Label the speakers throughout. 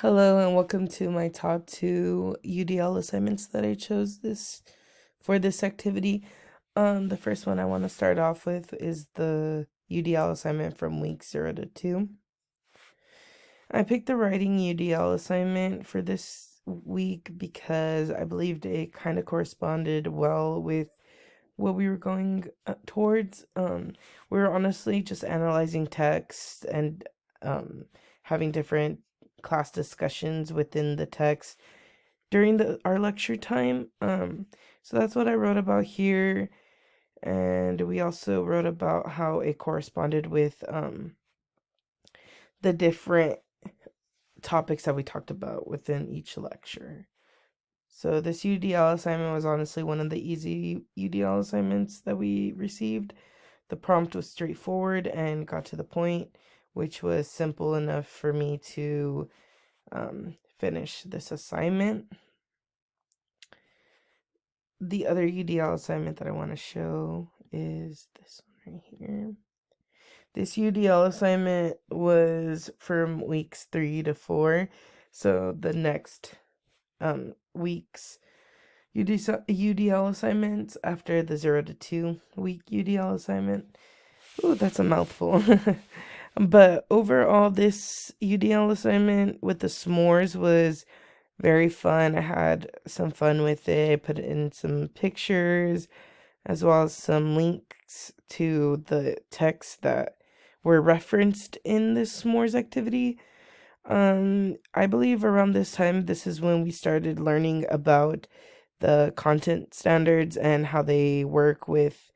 Speaker 1: Hello and welcome to my top 2 UDL assignments that I chose for this activity. The first one I want to start off with is the UDL assignment from week 0 to 2. I picked the writing UDL assignment for this week because I believed it kind of corresponded well with what we were going towards. We were honestly just analyzing text and having different class discussions within the text during our lecture time. So that's what I wrote about here, and we also wrote about how it corresponded with the different topics that we talked about within each lecture. So this UDL assignment was honestly one of the easy UDL assignments that we received. The prompt was straightforward and got to the point, which was simple enough for me to finish this assignment. The other UDL assignment that I want to show is this one right here. This UDL assignment was from weeks 3 to 4, so the next week's UDL assignments after the 0 to 2 week UDL assignment. Ooh, that's a mouthful. But overall, this UDL assignment with the s'mores was very fun. I had some fun with it. I put in some pictures as well as some links to the texts that were referenced in this s'mores activity. I believe around this time, this is when we started learning about the content standards and how they work with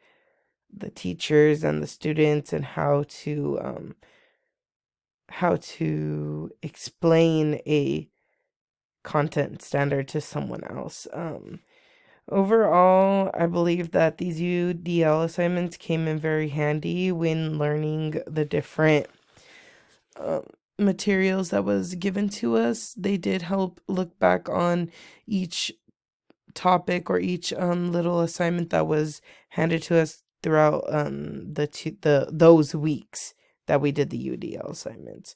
Speaker 1: the teachers and the students, and how to explain a content standard to someone else. Overall, I believe that these UDL assignments came in very handy when learning the different materials that was given to us. They did help look back on each topic or each little assignment that was handed to us throughout those weeks that we did the UDL assignments.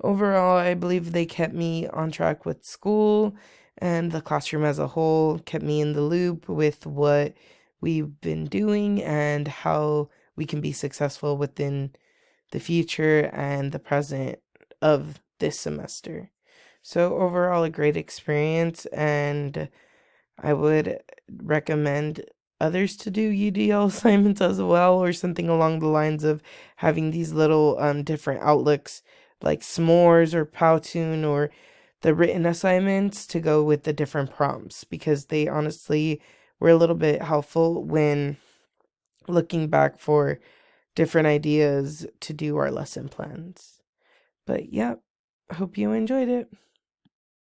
Speaker 1: Overall, I believe they kept me on track with school, and the classroom as a whole kept me in the loop with what we've been doing and how we can be successful within the future and the present of this semester. So overall, a great experience, and I would recommend others to do UDL assignments as well, or something along the lines of having these little different outlooks like s'mores or Powtoon or the written assignments to go with the different prompts, because they honestly were a little bit helpful when looking back for different ideas to do our lesson plans. But yeah, I hope you enjoyed it.